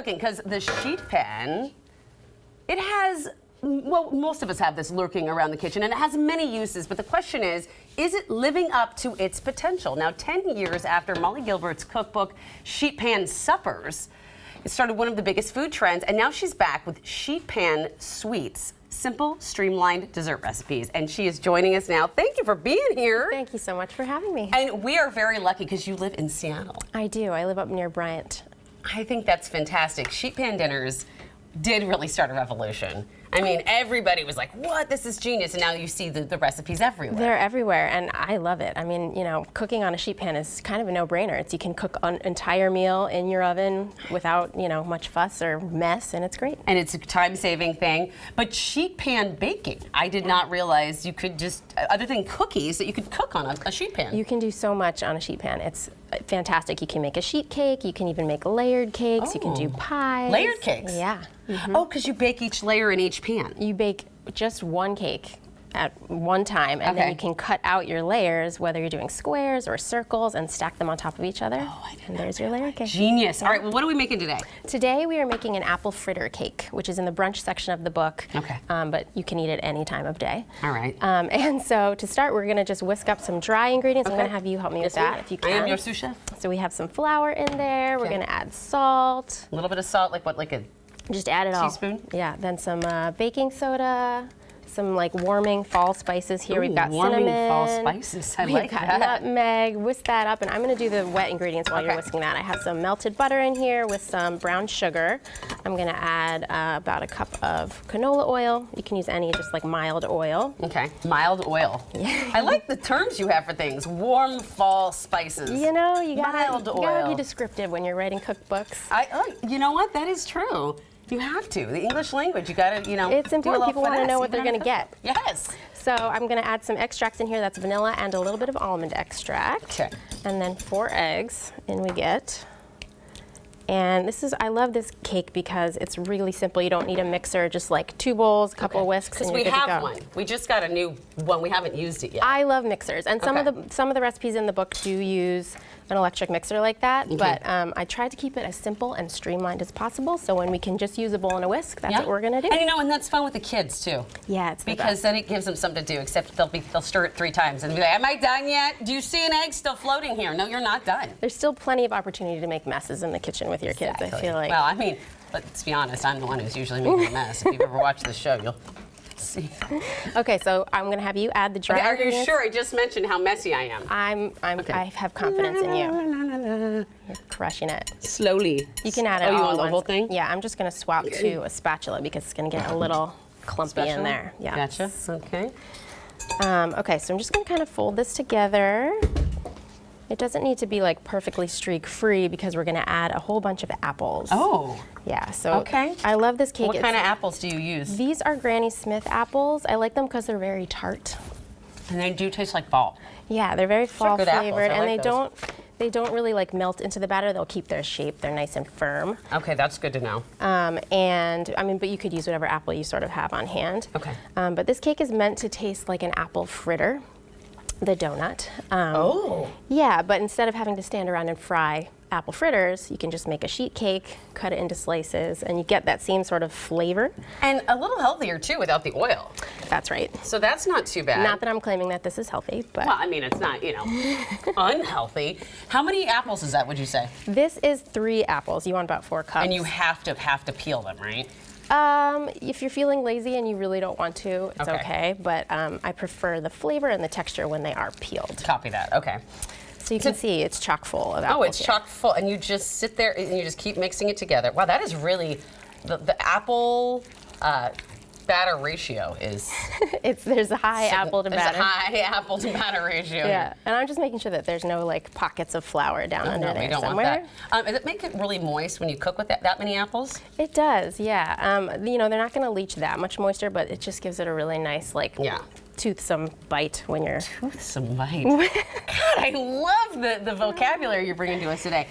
Because the sheet pan, it has, well, most of us have this lurking around the kitchen, and it has many uses, but the question is it living up to its potential? Now, 10 years after Molly Gilbert's cookbook, Sheet Pan Suppers, it started one of the biggest food trends, and now she's back with sheet pan sweets. Simple, streamlined dessert recipes. And she is joining us now. Thank you for being here. Thank you so much for having me. And we are very lucky because you live in Seattle. I do. I live up near Bryant. I think that's fantastic. Sheet pan dinners did really start a revolution. I mean, everybody was like, what? This is genius. And now you see the recipes everywhere. They're everywhere, and I love it. I mean, you know, cooking on a sheet pan is kind of a no-brainer. You can cook an entire meal in your oven without, you know, much fuss or mess, and it's great. And it's a time-saving thing. But sheet pan baking, I did not realize you could just, other than cookies, that you could cook on a sheet pan. You can do so much on a sheet pan. It's fantastic. You can make a sheet cake. You can even make layered cakes. You can do pies. Layered cakes? Yeah. Oh, because you bake each layer in each pan. You bake just one cake at one time, and then you can cut out your layers, whether you're doing squares or circles, and stack them on top of each other. Oh, I didn't and know there's your layer cake. Genius. All right, well, what are we making today? Today we are making an apple fritter cake, which is in the brunch section of the book. Okay. But you can eat it any time of day. All right. And so to start, we're going to just whisk up some dry ingredients. I'm going to have you help me with that if you can. I am your sous chef. So we have some flour in there. We're going to add salt. A little bit of salt, like what, like a just add it all. Teaspoon? Yeah, then some baking soda, some like warming fall spices here. Ooh, we've got warming cinnamon. fall spices. I like that. We've got nutmeg. Whisk that up, and I'm going to do the wet ingredients while you're whisking that. I have some melted butter in here with some brown sugar. I'm going to add about a cup of canola oil. You can use any just like mild oil. Okay, mild oil. Yeah. I like the terms you have for things. Warm fall spices. You know, you mild oil. gotta be descriptive when you're writing cookbooks. You know what? That is true. You have to. The English language, you gotta, you know. It's important. People want to know what they're going to get. Yes. So I'm going to add some extracts in here. That's vanilla and a little bit of almond extract. Okay. And then 4 eggs, in we get. And this is, I love this cake because it's really simple. You don't need a mixer, just like 2 bowls, a couple whisks, and you're good to go. We have one. We just got a new one. We haven't used it yet. I love mixers, and some of the recipes in the book do use an electric mixer like that. But I tried to keep it as simple and streamlined as possible. So when we can just use a bowl and a whisk, that's what we're gonna do. And you know, and that's fun with the kids too. Yeah, it's because then it gives them something to do. Except they'll stir it 3 times and be like, "Am I done yet? Do you see an egg still floating here?" No, you're not done. There's still plenty of opportunity to make messes in the kitchen with your kids. I feel like. Well, I mean, let's be honest. I'm the one who's usually making a mess. If you've ever watched the show, you'll see. Okay, so I'm going to have you add the dry ingredients. Are you sure? I just mentioned how messy I am. I have confidence in you. You're crushing it. Slowly. You can add it all. Oh, you at want the once. whole thing? Yeah, I'm just going to swap to a spatula because it's going to get a little clumpy in there. Yeah. Gotcha. Okay. Okay, so I'm just going to kind of fold this together. It doesn't need to be like perfectly streak-free because we're going to add a whole bunch of apples. Oh. Yeah, so I love this cake. What kind of apples do you use? These are Granny Smith apples. I like them because they're very tart. And they do taste like fall. Yeah, they're very fall flavored, and they don't really like melt into the batter. They'll keep their shape. They're nice and firm. Okay, that's good to know. And I mean, but you could use whatever apple you sort of have on hand. Okay. But this cake is meant to taste like an apple fritter, the donut. Yeah, but instead of having to stand around and fry apple fritters, you can just make a sheet cake, cut it into slices, and you get that same sort of flavor. And a little healthier too without the oil. That's right. So that's not too bad. Not that I'm claiming that this is healthy, but. Well, I mean, it's not, you know, unhealthy. How many apples is that, would you say? This is 3 apples. You want about 4 cups. And you have to peel them, right? If you're feeling lazy and you really don't want to, it's okay. But I prefer the flavor and the texture when they are peeled. Copy that, okay. So you can see it's chock full of apples. Oh, it's chock full, and you just sit there and you just keep mixing it together. Wow, that is really, the apple batter ratio is... there's a high apple to batter. There's a high apple to batter ratio. Yeah, and I'm just making sure that there's no like pockets of flour down under there we don't somewhere. Want that. Does it make it really moist when you cook with that many apples? It does, yeah. You know, they're not going to leach that much moisture, but it just gives it a really nice like toothsome bite when you're... Toothsome bite. God, I love the vocabulary you're bringing to us today.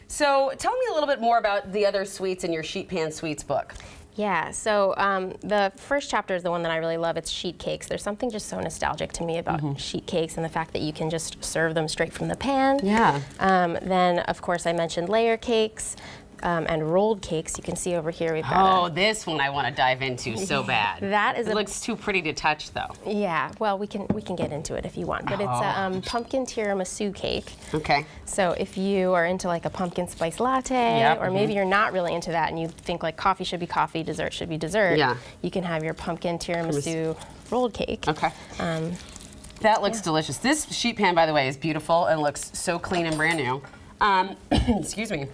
So tell me a little bit more about the other sweets in your Sheet Pan Sweets book. Yeah, so the first chapter is the one that I really love. It's sheet cakes. There's something just so nostalgic to me about sheet cakes and the fact that you can just serve them straight from the pan. Yeah. Then, of course, I mentioned layer cakes. and rolled cakes. You can see over here we've got Oh, this one I want to dive into so bad. That is it looks too pretty to touch, though. yeah, well, we can get into it if you want, but it's a pumpkin tiramisu cake. Okay. So if you are into like a pumpkin spice latte, Yep, or maybe you're not really into that and you think like coffee should be coffee, dessert should be dessert, Yeah. you can have your pumpkin tiramisu rolled cake. Okay. That looks delicious. This sheet pan, by the way, is beautiful and looks so clean and brand new. Excuse me.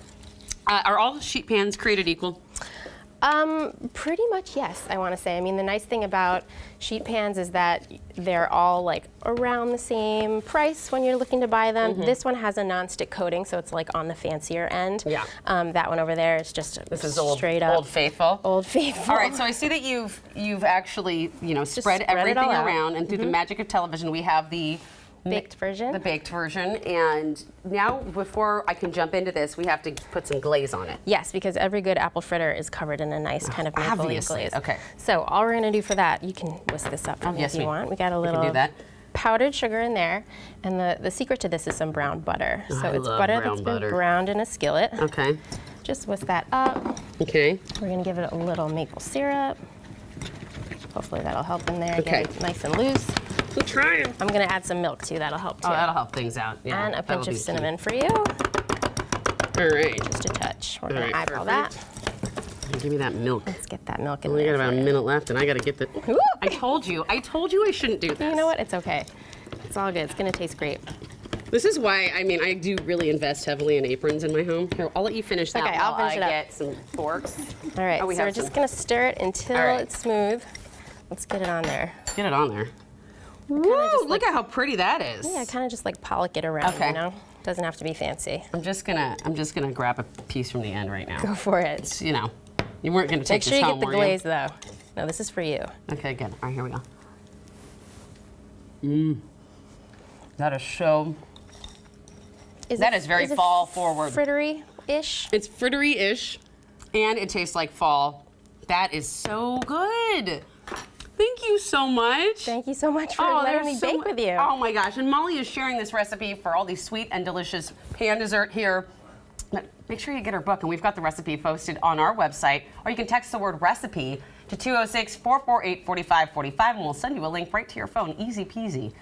Are all sheet pans created equal? Pretty much, yes, I want to say. I mean, the nice thing about sheet pans is that they're all like around the same price when you're looking to buy them. This one has a nonstick coating, so it's like on the fancier end. Yeah. That one over there is just This is straight up Old Faithful. Old Faithful. All right, so I see that you've actually spread spread it everything all out. around, and through the magic of television, we have the Baked version. The baked version, and now before I can jump into this, we have to put some glaze on it. Yes, because every good apple fritter is covered in a nice kind of maple leaf Obviously, glaze. okay. So all we're going to do for that, you can whisk this up for me yes, if you want. We got a little do that. powdered sugar in there, and the secret to this is some brown butter. So I it's love butter brown that's been butter. browned in a skillet. Okay. Just whisk that up. Okay. We're going to give it a little maple syrup. Hopefully that'll help in there. Okay. Get it nice and loose. We're trying. I'm going to add some milk too. That'll help too. Oh, that'll help things out. Yeah. And a that'll pinch be of key. cinnamon for you. All right. Just a touch. We're All going to right, eyeball perfect. that. Give me that milk. Let's get that milk in We there. got about for a you. minute left, and I got to get the. Ooh. I told you I shouldn't do this. You know what? It's okay. It's all good. It's going to taste great. This is why, I do really invest heavily in aprons in my home. Here, I'll let you finish that Okay, while I'll finish I it up. get some forks. All right, Oh, we so we're have just some. going to stir it until All right. it's smooth. Let's get it on there. Get it on there. Woo, just look at how pretty that is. Yeah, kind of just like pollock it around, Okay. you know? Doesn't have to be fancy. I'm just gonna grab a piece from the end right now. Go for it. It's, you weren't gonna Make take sure this you home, get the were glaze though. No, this is for you. Okay, good. All right, here we go. That is so. That is very fall forward. Frittery-ish. It's frittery-ish, and it tastes like fall. That is so good. Thank you so much. Thank you so much for letting me there's so bake mu- with you. Oh my gosh, and Molly is sharing this recipe for all these sweet and delicious pan dessert here. But make sure you get her book, and we've got the recipe posted on our website, or you can text the word recipe to 206-448-4545, and we'll send you a link right to your phone. Easy peasy.